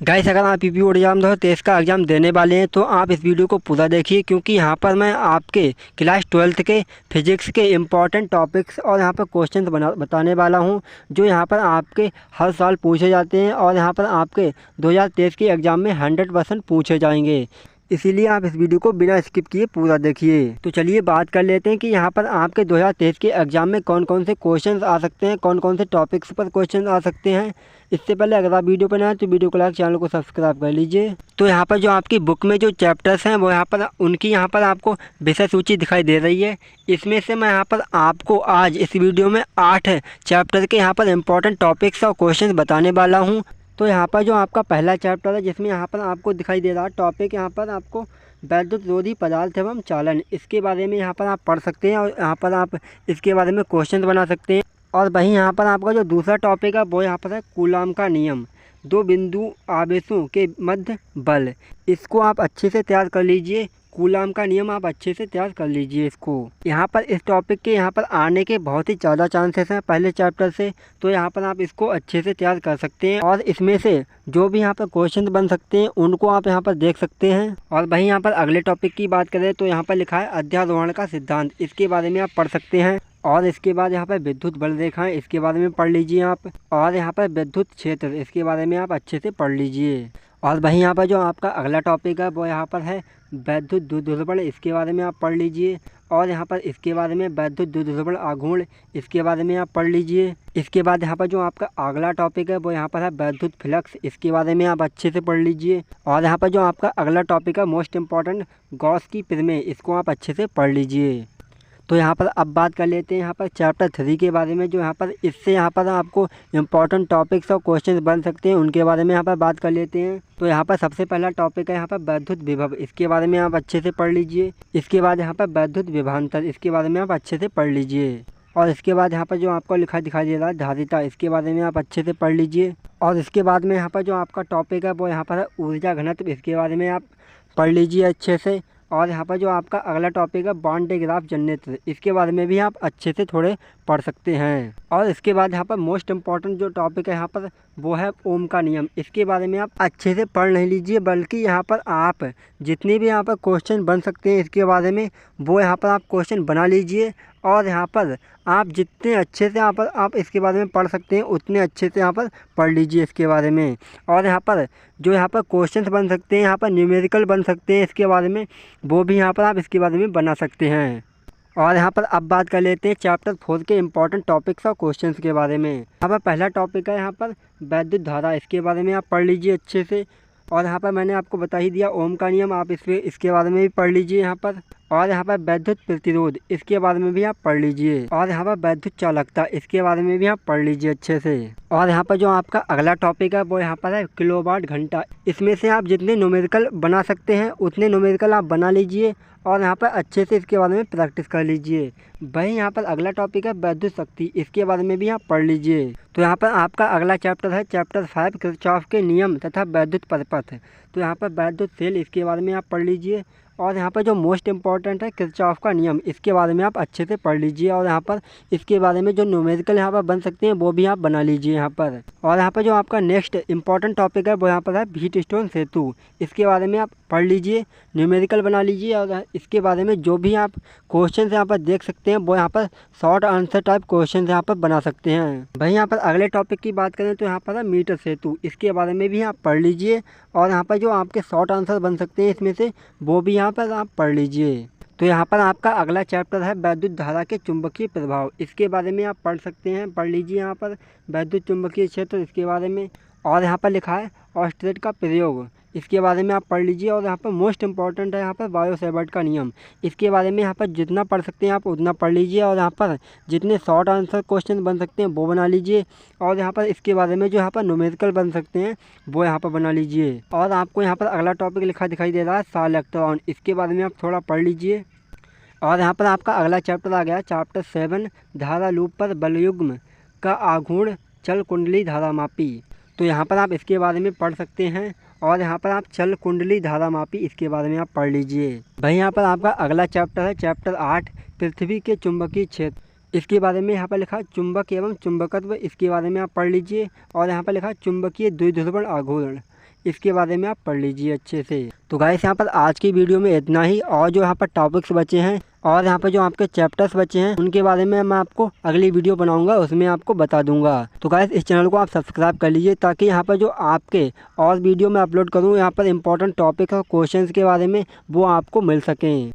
Guys, अगर आप UP board exam 2023 का एग्ज़ाम देने वाले हैं तो आप इस वीडियो को पूरा देखिए, क्योंकि यहाँ पर मैं आपके क्लास 12th के फिजिक्स के इम्पॉर्टेंट टॉपिक्स और यहाँ पर क्वेश्चन बताने वाला हूँ, जो यहाँ पर आपके हर साल पूछे जाते हैं और यहाँ पर आपके 2023 के एग्ज़ाम में 100% पूछे जाएंगे। इसीलिए आप इस वीडियो को बिना स्किप किए पूरा देखिए। तो चलिए बात कर लेते हैं कि यहाँ पर आपके 2023 के एग्ज़ाम में कौन कौन से क्वेश्चंस आ सकते हैं, कौन कौन से टॉपिक्स पर क्वेश्चन आ सकते हैं। इससे पहले अगर आप वीडियो पर नए हैं तो वीडियो को लाइक, चैनल को सब्सक्राइब कर लीजिए। तो यहाँ पर जो आपकी बुक में जो चैप्टर्स हैं वो यहाँ पर उनकी यहाँ पर आपको विषय सूची दिखाई दे रही है। इसमें से मैं यहाँ पर आपको आज इस वीडियो में 8 चैप्टर के यहाँ पर इम्पोर्टेंट टॉपिक्स और क्वेश्चन बताने वाला हूँ। तो यहाँ पर जो आपका पहला चैप्टर है, जिसमें यहाँ पर आपको दिखाई दे रहा है टॉपिक, यहाँ पर आपको वैद्युत रोधी पदार्थ एवं चालन, इसके बारे में यहाँ पर आप पढ़ सकते हैं और यहाँ पर आप इसके बारे में क्वेश्चन बना सकते हैं। और वहीं यहाँ पर आपका जो दूसरा टॉपिक है वो यहाँ पर है कूलाम का नियम, दो बिंदु आवेशों के मध्य बल। इसको आप अच्छे से तैयार कर लीजिए। कूलाम का नियम आप अच्छे से तैयार कर लीजिए इसको। यहाँ पर इस टॉपिक के यहाँ पर आने के बहुत ही ज़्यादा चांसेस हैं पहले चैप्टर से, तो यहाँ पर आप इसको अच्छे से तैयार कर सकते हैं और इसमें से जो भी यहाँ पर क्वेश्चन बन सकते हैं उनको आप यहाँ पर देख सकते हैं। और वहीं यहाँ पर अगले टॉपिक की बात करें तो यहाँ पर लिखा है अध्यारोहण का सिद्धांत, इसके बारे में आप पढ़ सकते हैं। और इसके बाद यहाँ पर विद्युत बल रेखाएं, इसके बारे में पढ़ लीजिए आप। और यहाँ पर विद्युत क्षेत्र, इसके बारे में आप अच्छे से पढ़ लीजिए। और वहीं यहाँ पर जो आपका अगला टॉपिक है वो यहाँ पर है वैद्युत द्विध्रुवण, इसके बारे में आप पढ़ लीजिए। और यहाँ पर इसके बारे में वैद्युत द्विध्रुवण आघूर्ण, इसके बारे में आप पढ़ लीजिए। इसके बाद यहाँ पर जो आपका अगला टॉपिक है वो यहाँ पर है वैद्युत फ्लक्स, इसके बारे में आप अच्छे से पढ़ लीजिए। और यहाँ पर जो आपका अगला टॉपिक है मोस्ट इम्पॉर्टेंट गॉस की प्रमेय, इसको आप अच्छे से पढ़ लीजिए। तो यहाँ पर अब बात कर लेते हैं यहाँ पर चैप्टर 3 के बारे में, जो यहाँ पर इससे यहाँ पर आपको इम्पॉर्टेंट टॉपिक्स और क्वेश्चन बन सकते हैं, उनके बारे में यहाँ पर बात कर लेते हैं। तो यहाँ पर सबसे पहला टॉपिक है यहाँ पर वैद्युत विभव, इसके बारे में आप अच्छे से पढ़ लीजिए। इसके बाद यहाँ पर वैद्युत विभवांतर, इसके बारे में आप अच्छे से पढ़ लीजिए। और इसके बाद यहाँ पर जो आपको लिखा दिखाई दे रहा है धारिता, इसके बारे में आप अच्छे से पढ़ लीजिए। और इसके बाद में यहाँ पर जो आपका टॉपिक है वो यहाँ पर है ऊर्जा घनत्व, इसके बारे में आप पढ़ लीजिए अच्छे से। और यहाँ पर जो आपका अगला टॉपिक है बॉन्ड ग्राफ जनरेटर, इसके बारे में भी आप अच्छे से थोड़े पढ़ सकते हैं। और इसके बाद यहाँ पर मोस्ट इम्पॉर्टेंट जो टॉपिक है यहाँ पर वो है ओम का नियम, इसके बारे में आप अच्छे से पढ़ नहीं लीजिए, बल्कि यहाँ पर आप जितने भी यहाँ पर क्वेश्चन बन सकते हैं इसके बारे में वो यहाँ पर आप क्वेश्चन बना लीजिए। और यहाँ पर आप जितने अच्छे से यहाँ पर आप इसके बारे में पढ़ सकते हैं उतने अच्छे से यहाँ पर पढ़ लीजिए इसके बारे में। और यहाँ पर जो यहाँ पर क्वेश्चंस बन सकते हैं, यहाँ पर न्यूमेरिकल बन सकते हैं इसके बारे में, वो भी यहाँ पर आप इसके बारे में बना सकते हैं। और यहाँ पर अब बात कर लेते हैं चैप्टर 4 के इम्पॉर्टेंट टॉपिक्स और क्वेश्चंस के बारे में। यहाँ पर पहला टॉपिक है यहाँ पर वैद्युत धारा, इसके बारे में आप पढ़ लीजिए अच्छे से। और यहाँ पर मैंने आपको बता ही दिया ओम का नियम, आप इसके बारे में भी पढ़ लीजिए यहाँ पर। और यहाँ पर वैद्युत प्रतिरोध, इसके बारे में भी आप पढ़ लीजिए। और यहाँ पर वैद्युत चालकता, इसके बारे में भी आप पढ़ लीजिए अच्छे से। और यहाँ पर जो आपका अगला टॉपिक है वो यहाँ पर है किलोवाट घंटा, इसमें से आप जितने न्यूमेरिकल बना सकते हैं उतने न्यूमेरिकल आप बना लीजिए और यहाँ पर अच्छे से इसके बारे में प्रैक्टिस कर लीजिए। वहीं यहाँ पर अगला टॉपिक है वैद्युत शक्ति, इसके बारे में भी आप पढ़ लीजिए। तो यहाँ पर आपका अगला चैप्टर है चैप्टर 5 किरचॉफ के नियम तथा वैद्युत परिपथ, तो यहाँ पर वैद्युत सेल, इसके बारे में आप पढ़ लीजिए। और यहाँ पर जो मोस्ट इम्पॉर्टेंट है किरचॉफ का नियम, इसके बारे में आप अच्छे से पढ़ लीजिए। और यहाँ पर इसके बारे में जो न्यूमेरिकल यहाँ पर बन सकते हैं वो भी आप बना लीजिए यहाँ पर। और यहाँ पर जो आपका नेक्स्ट इम्पॉर्टेंट टॉपिक है वो यहाँ पर है व्हीटस्टोन सेतु, इसके बारे में आप पढ़ लीजिए, न्यूमेरिकल बना लीजिए। और इसके बारे में जो भी आप क्वेश्चन यहाँ पर देख सकते हैं वो यहाँ पर शॉर्ट आंसर टाइप क्वेश्चन यहाँ पर बना सकते हैं। वहीं यहाँ पर अगले टॉपिक की बात करें तो यहाँ पर है मीटर सेतु, इसके बारे में भी आप पढ़ लीजिए। और यहाँ पर जो आपके शॉर्ट आंसर बन सकते हैं इसमें से वो भी यहाँ पर आप पढ़ लीजिए। तो यहाँ पर आपका अगला चैप्टर है वैद्युत धारा के चुंबकीय प्रभाव, इसके बारे में आप पढ़ सकते हैं, पढ़ लीजिए यहाँ पर वैद्युत चुंबकीय क्षेत्र, इसके बारे में। और यहाँ पर लिखा है ऑस्टेट का प्रयोग, इसके बारे में आप पढ़ लीजिए। और यहाँ पर मोस्ट इम्पॉर्टेंट है यहाँ पर बायो-सैवर्ट का नियम, इसके बारे में यहाँ पर जितना पढ़ सकते हैं आप उतना पढ़ लीजिए। और यहाँ पर जितने शॉर्ट आंसर क्वेश्चन बन सकते हैं वो बना लीजिए। और यहाँ पर इसके बारे में जो यहाँ पर न्यूमेरिकल बन सकते हैं वो यहाँ पर बना लीजिए। और आपको यहाँ पर अगला टॉपिक लिखा दिखाई दे रहा है साइक्लोट्रॉन, इसके बारे में आप थोड़ा पढ़ लीजिए। और यहाँ पर आपका अगला चैप्टर आ गया चैप्टर 7 धारा लूप पर बलयुग्म का आघूर्ण चल कुंडली धारामापी, तो यहाँ पर आप इसके बारे में पढ़ सकते हैं। और यहाँ पर आप चल कुंडली धारामापी, इसके बारे में आप पढ़ लीजिए। वहीं यहाँ पर आपका अगला चैप्टर है चैप्टर 8 पृथ्वी के चुंबकीय क्षेत्र, इसके बारे में यहाँ पर लिखा चुंबक एवं चुंबकत्व, इसके बारे में आप पढ़ लीजिए। और यहाँ पर लिखा चुंबकीय द्विध्रुवण आघूर्ण, इसके बारे में आप पढ़ लीजिए अच्छे से। तो गाइस यहाँ पर आज की वीडियो में इतना ही, और जो यहाँ पर टॉपिक्स बचे हैं और यहाँ पर जो आपके चैप्टर्स बचे हैं उनके बारे में मैं आपको अगली वीडियो बनाऊंगा, उसमें आपको बता दूंगा। तो गाइस इस चैनल को आप सब्सक्राइब कर लीजिए ताकि यहाँ पर जो आपके और वीडियो मैं अपलोड करूँ यहाँ पर इंपॉर्टेंट टॉपिक्स और क्वेश्चंस के बारे में वो आपको मिल सकें।